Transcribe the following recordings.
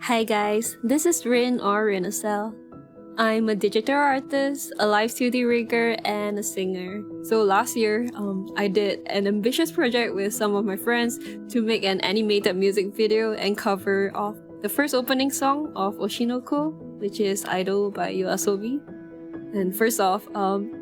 Hi guys, this is Rin or Rinacel. I'm a digital artist, a live 2D rigger, and a singer. So last year, I did an ambitious project with some of my friends to make an animated music video and cover of the first opening song of Oshi No Ko, which is Idol by YOASOBI. And first off,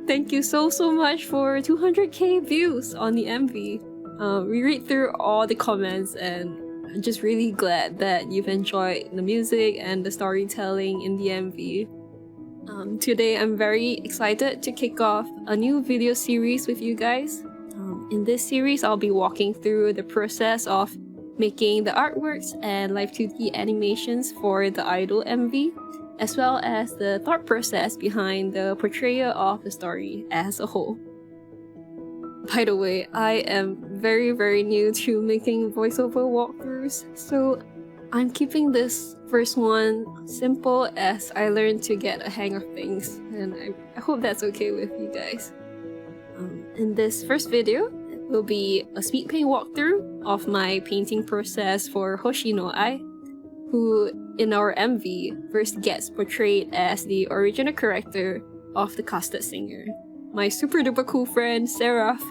thank you so much for 200k views on the MV. We read through all the comments and I'm just really glad that you've enjoyed the music and the storytelling in the MV. Today I'm very excited to kick off a new video series with you guys. In this series, I'll be walking through the process of making the artworks and live 2D animations for the Idol MV, as well as the thought process behind the portrayal of the story as a whole. By the way, I am very new to making voiceover walkthroughs, so I'm keeping this first one simple as I learn to get a hang of things, and I hope that's okay with you guys. In this first video, it will be a Speedpaint walkthrough of my painting process for Hoshino Ai, who in our MV first gets portrayed as the original character of the casted singer, my super duper cool friend Seraph.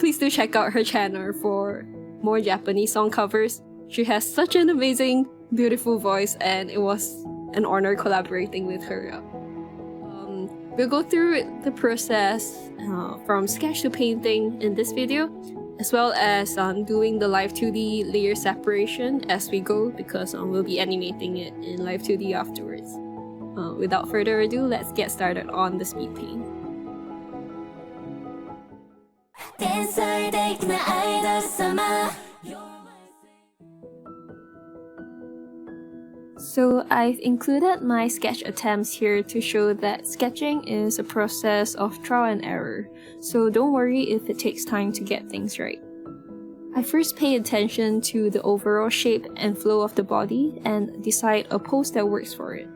Please do check out her channel for more Japanese song covers. She has such an amazing, beautiful voice, and it was an honor collaborating with her. We'll go through the process from sketch to painting in this video, as well as doing the live 2D layer separation as we go, because we'll be animating it in live 2D afterwards. Without further ado, let's get started on the speed paint. So I've included my sketch attempts here to show that sketching is a process of trial and error, so don't worry if it takes time to get things right. I first pay attention to the overall shape and flow of the body and decide a pose that works for it.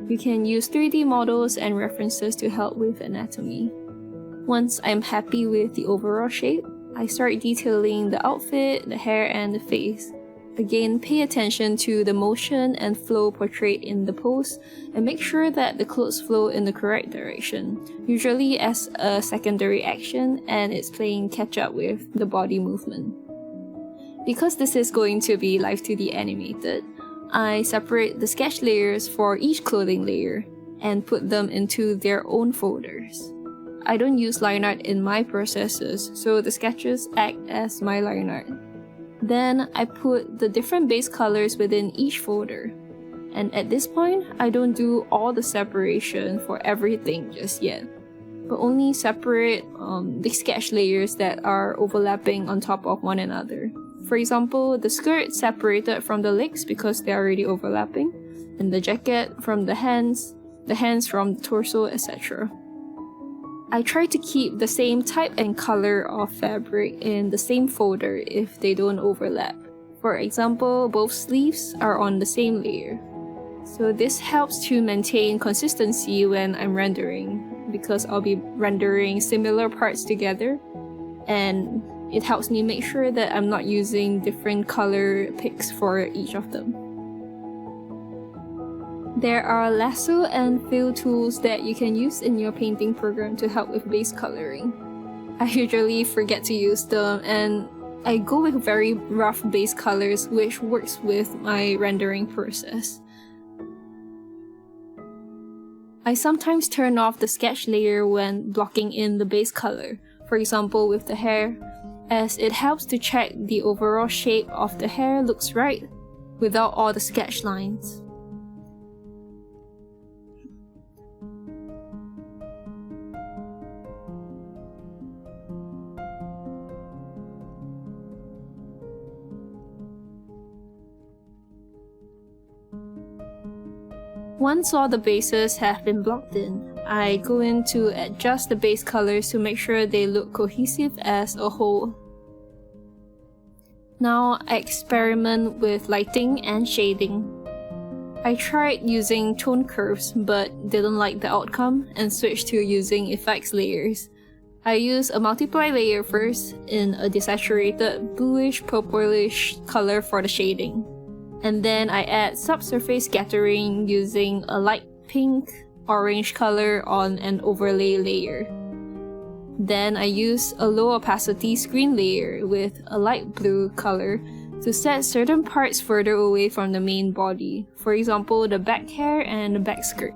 You can use 3D models and references to help with anatomy. Once I'm happy with the overall shape, I start detailing the outfit, the hair, and the face. Again, pay attention to the motion and flow portrayed in the pose, and make sure that the clothes flow in the correct direction, usually as a secondary action, and it's playing catch up with the body movement. Because this is going to be live 2D animated, I separate the sketch layers for each clothing layer and put them into their own folders. I don't use line art in my processes, so the sketches act as my line art. Then I put the different base colors within each folder. And at this point, I don't do all the separation for everything just yet, but only separate the sketch layers that are overlapping on top of one another. For example, the skirt separated from the legs because they're already overlapping, and the jacket from the hands from the torso, etc. I try to keep the same type and color of fabric in the same folder if they don't overlap. For example, both sleeves are on the same layer. So this helps to maintain consistency when I'm rendering, because I'll be rendering similar parts together, and it helps me make sure that I'm not using different color picks for each of them. There are lasso and fill tools that you can use in your painting program to help with base coloring. I usually forget to use them, and I go with very rough base colors, which works with my rendering process. I sometimes turn off the sketch layer when blocking in the base color, for example with the hair, as it helps to check the overall shape of the hair looks right without all the sketch lines. Once all the bases have been blocked in, I go in to adjust the base colors to make sure they look cohesive as a whole. Now I experiment with lighting and shading. I tried using tone curves but didn't like the outcome and switched to using effects layers. I use a multiply layer first in a desaturated bluish purplish color for the shading. And then I add subsurface scattering using a light pink orange color on an overlay layer. Then I use a low opacity screen layer with a light blue color to set certain parts further away from the main body, for example the back hair and the back skirt.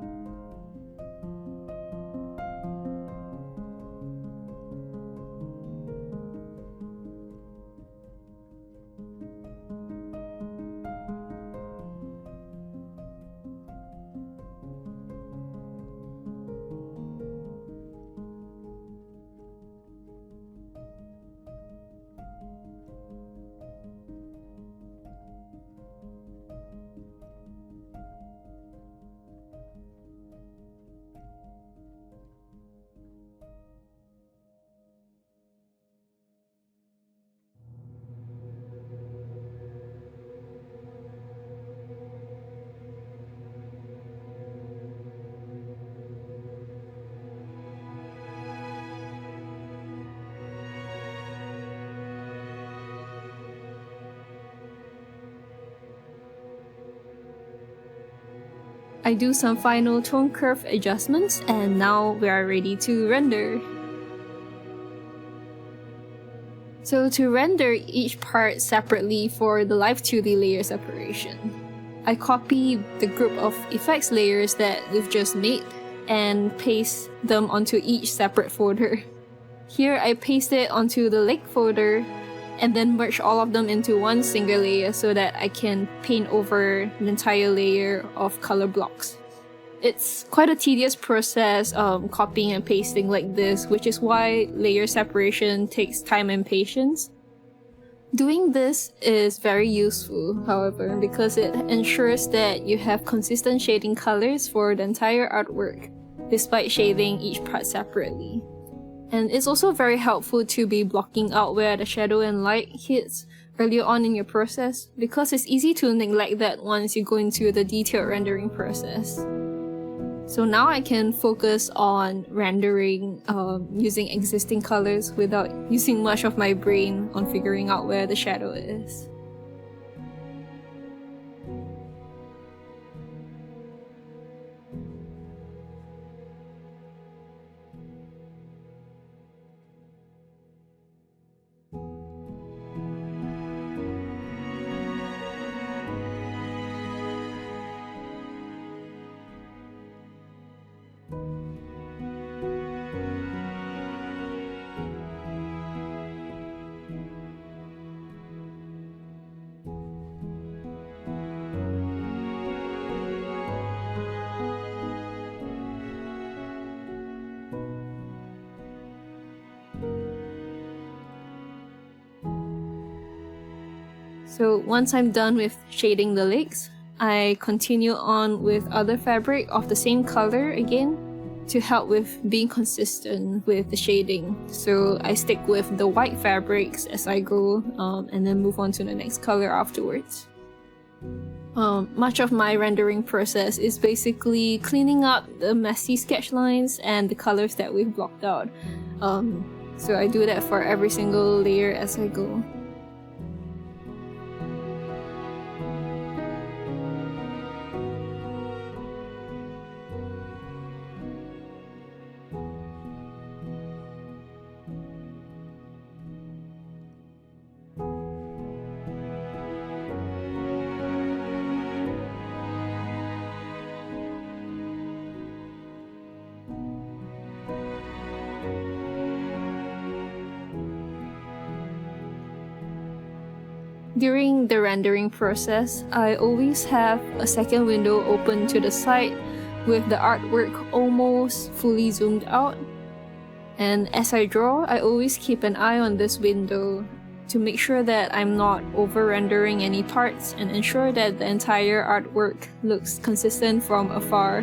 I do some final tone curve adjustments, and now we are ready to render. So to render each part separately for the live 2D layer separation, I copy the group of effects layers that we've just made and paste them onto each separate folder. Here I paste it onto the lake folder and then merge all of them into one single layer so that I can paint over the entire layer of color blocks. It's quite a tedious process copying and pasting like this, which is why layer separation takes time and patience. Doing this is very useful, however, because it ensures that you have consistent shading colors for the entire artwork, despite shading each part separately. And it's also very helpful to be blocking out where the shadow and light hits earlier on in your process, because it's easy to neglect that once you go into the detailed rendering process. So now I can focus on rendering using existing colors without using much of my brain on figuring out where the shadow is. So once I'm done with shading the legs, I continue on with other fabric of the same color again to help with being consistent with the shading. So I stick with the white fabrics as I go and then move on to the next color afterwards. Much of my rendering process is basically cleaning up the messy sketch lines and the colors that we've blocked out. So I do that for every single layer as I go. During the rendering process, I always have a second window open to the side with the artwork almost fully zoomed out. And as I draw, I always keep an eye on this window to make sure that I'm not over-rendering any parts and ensure that the entire artwork looks consistent from afar.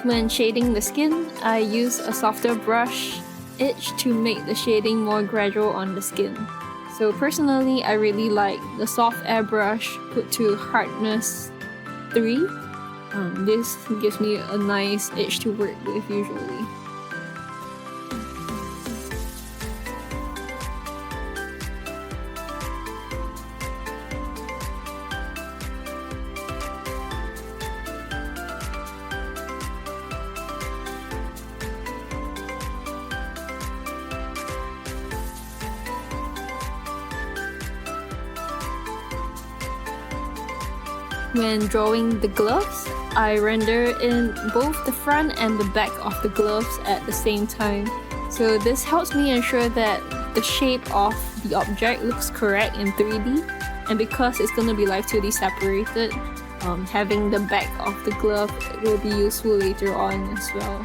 When shading the skin, I use a softer brush edge to make the shading more gradual on the skin. So personally, I really like the soft airbrush put to hardness 3. This gives me a nice edge to work with usually. When drawing the gloves, I render in both the front and the back of the gloves at the same time. So this helps me ensure that the shape of the object looks correct in 3D, and because it's going to be Live 2D separated, having the back of the glove will be useful later on as well.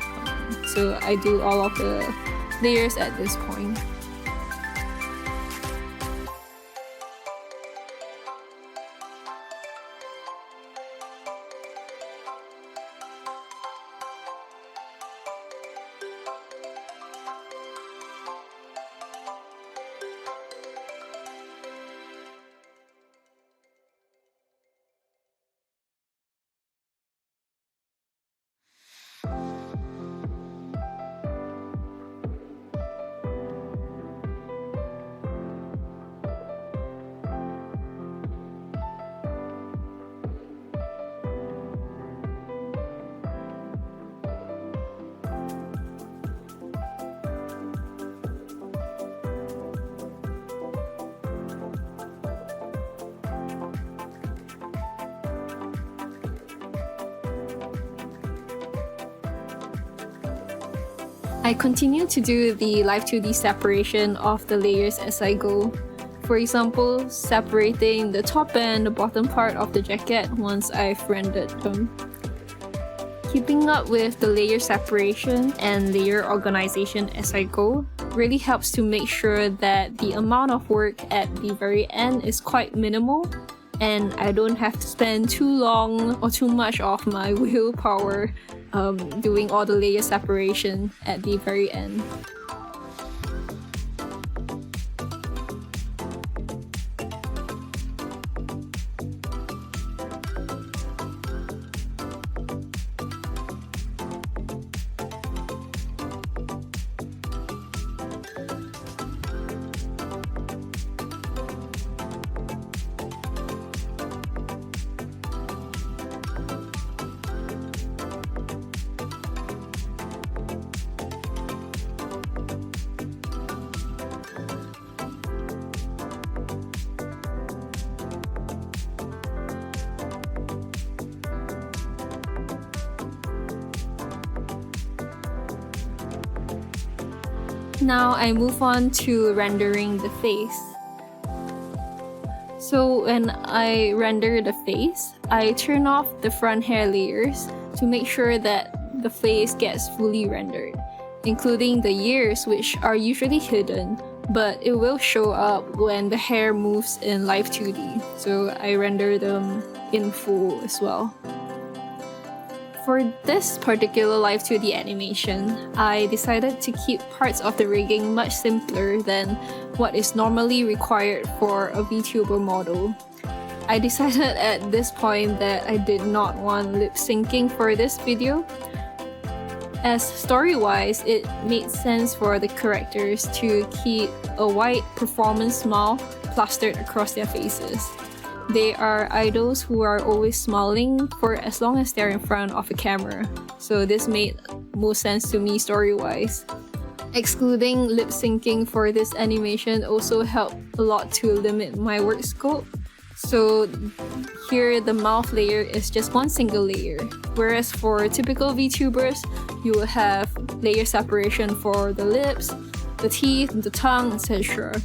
So I do all of the layers at this point. I continue to do the Live 2D separation of the layers as I go. For example, separating the top and the bottom part of the jacket once I've rendered them. Keeping up with the layer separation and layer organization as I go really helps to make sure that the amount of work at the very end is quite minimal, and I don't have to spend too long or too much of my willpower doing all the layer separation at the very end. Now I move on to rendering the face. So when I render the face, I turn off the front hair layers to make sure that the face gets fully rendered, including the ears, which are usually hidden, but it will show up when the hair moves in Live 2D, so I render them in full as well. For this particular Live 2D animation, I decided to keep parts of the rigging much simpler than what is normally required for a VTuber model. I decided at this point that I did not want lip syncing for this video, as story-wise it made sense for the characters to keep a white performance smile plastered across their faces. They are idols who are always smiling for as long as they're in front of a camera, so this made most sense to me story-wise. Excluding lip syncing for this animation also helped a lot to limit my work scope. So here the mouth layer is just one single layer, whereas for typical VTubers, you will have layer separation for the lips, the teeth, the tongue, etc.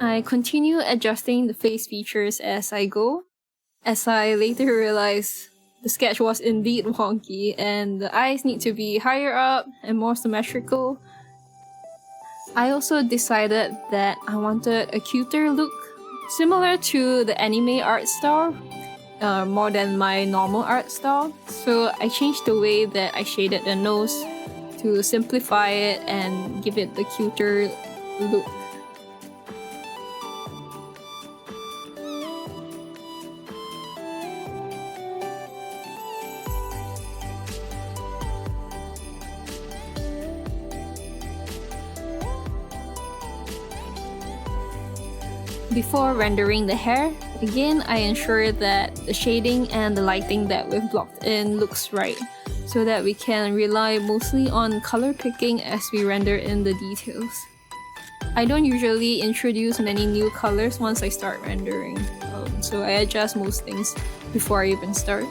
I continue adjusting the face features as I go, as I later realized the sketch was indeed wonky and the eyes need to be higher up and more symmetrical. I also decided that I wanted a cuter look, similar to the anime art style, more than my normal art style. So I changed the way that I shaded the nose to simplify it and give it the cuter look. Before rendering the hair, again I ensure that the shading and the lighting that we've blocked in looks right, so that we can rely mostly on color picking as we render in the details. I don't usually introduce many new colors once I start rendering, so I adjust most things before I even start.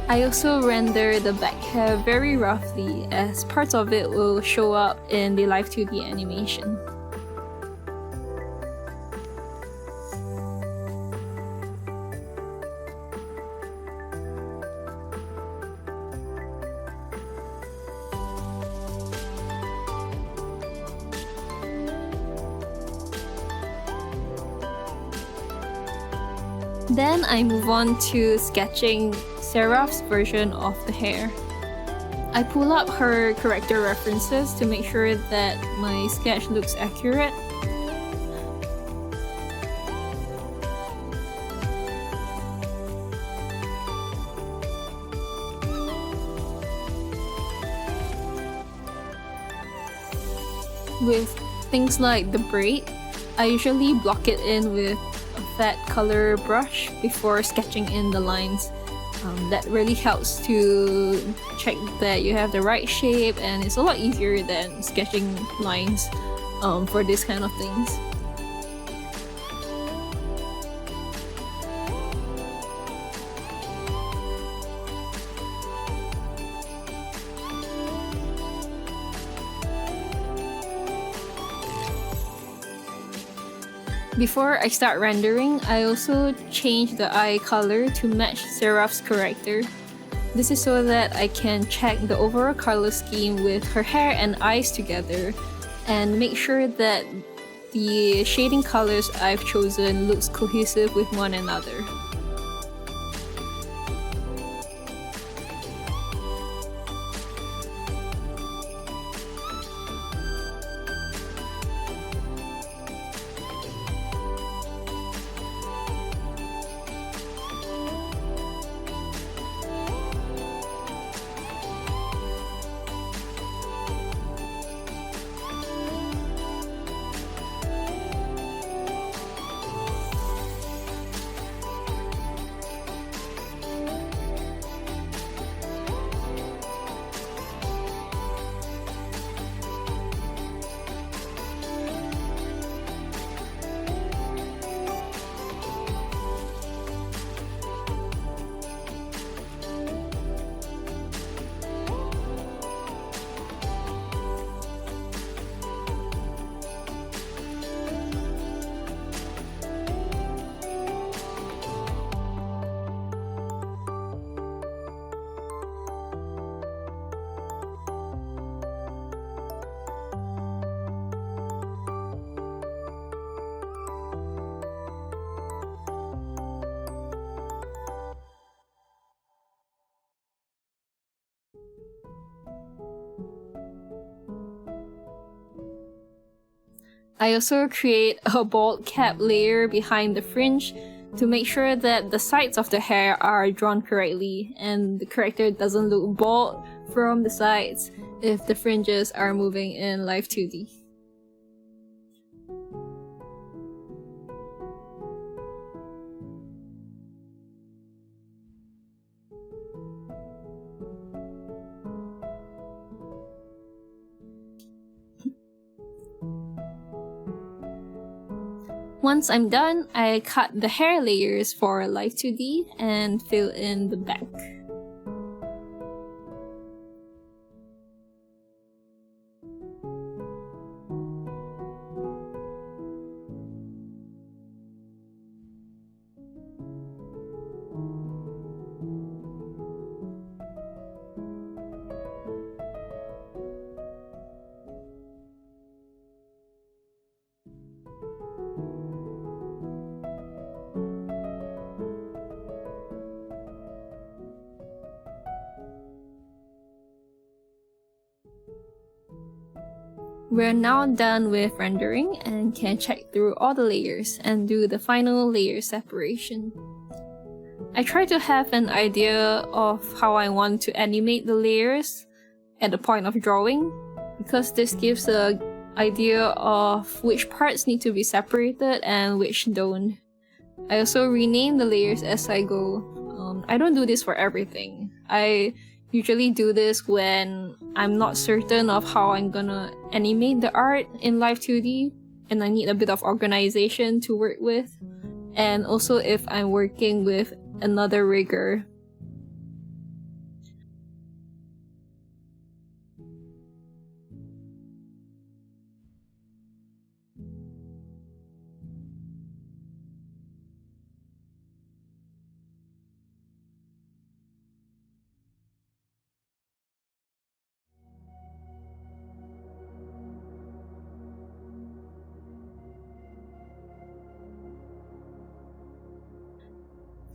I also render the back hair very roughly, as parts of it will show up in the Live 2D animation. Then I move on to sketching Seraph's version of the hair. I pull up her character references to make sure that my sketch looks accurate. With things like the braid, I usually block it in with a fat color brush before sketching in the lines. That really helps to check that you have the right shape, and it's a lot easier than sketching lines for this kind of things. Before I start rendering, I also change the eye color to match Seraph's character. This is so that I can check the overall color scheme with her hair and eyes together and make sure that the shading colors I've chosen looks cohesive with one another. I also create a bald cap layer behind the fringe to make sure that the sides of the hair are drawn correctly and the character doesn't look bald from the sides if the fringes are moving in Live 2D. Once I'm done, I cut the hair layers for Live 2D and fill in the back. We're now done with rendering and can check through all the layers and do the final layer separation. I try to have an idea of how I want to animate the layers at the point of drawing, because this gives an idea of which parts need to be separated and which don't. I also rename the layers as I go. I don't do this for everything. I usually do this when I'm not certain of how I'm gonna animate the art in Live 2D and I need a bit of organization to work with, and also if I'm working with another rigger.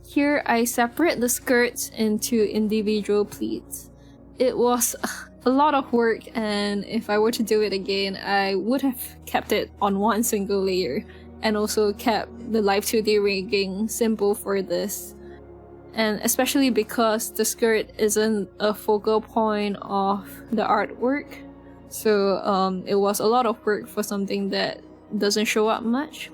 Here I separate the skirts into individual pleats. It was a lot of work, and if I were to do it again, I would have kept it on one single layer and also kept the Live 2D rigging simple for this. And especially because the skirt isn't a focal point of the artwork, so it was a lot of work for something that doesn't show up much.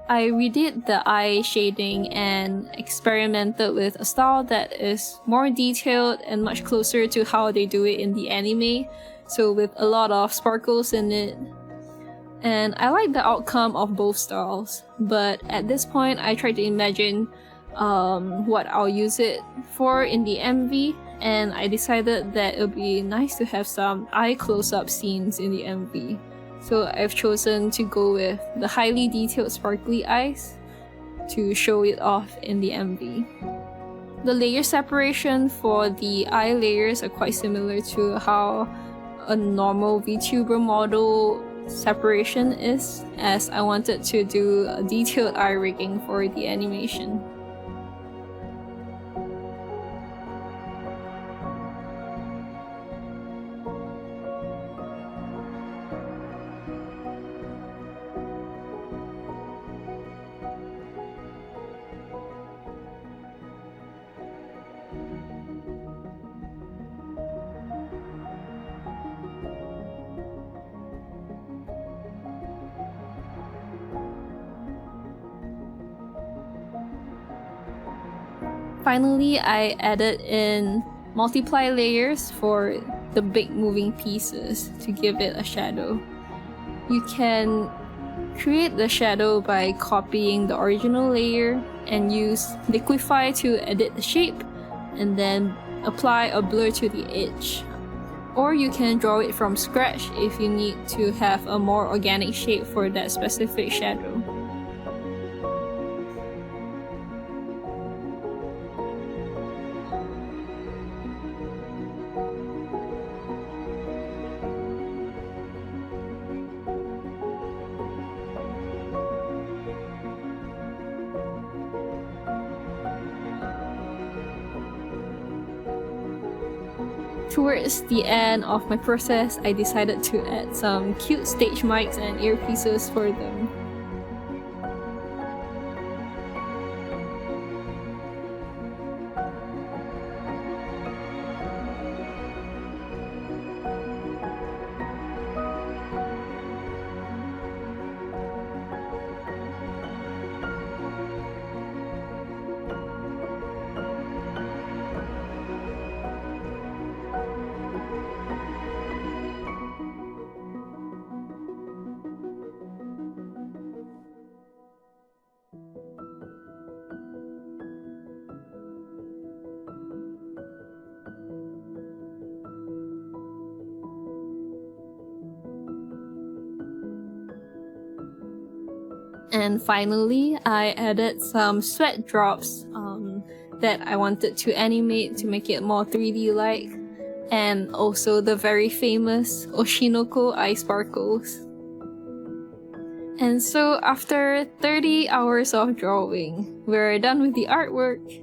I redid the eye shading and experimented with a style that is more detailed and much closer to how they do it in the anime, so with a lot of sparkles in it. And I like the outcome of both styles, but at this point I try to imagine what I'll use it for in the MV, and I decided that it would be nice to have some eye close-up scenes in the MV. So I've chosen to go with the highly detailed sparkly eyes to show it off in the MV. The layer separation for the eye layers are quite similar to how a normal VTuber model separation is, as I wanted to do a detailed eye rigging for the animation. Finally, I added in multiply layers for the big moving pieces to give it a shadow. You can create the shadow by copying the original layer and use Liquify to edit the shape, and then apply a blur to the edge. Or you can draw it from scratch if you need to have a more organic shape for that specific shadow. Towards the end of my process, I decided to add some cute stage mics and earpieces for them. And finally, I added some sweat drops that I wanted to animate to make it more 3D-like, and also the very famous Oshi No Ko eye sparkles. And so after 30 hours of drawing, we're done with the artwork.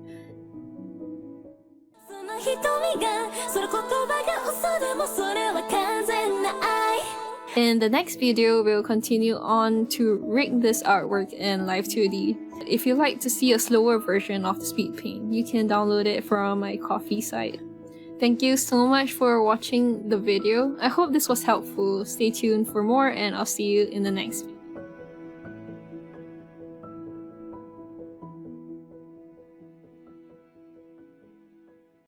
In the next video, we'll continue on to rig this artwork in Live 2D. If you'd like to see a slower version of the Speedpaint, you can download it from my Ko-fi site. Thank you so much for watching the video. I hope this was helpful. Stay tuned for more, and I'll see you in the next video.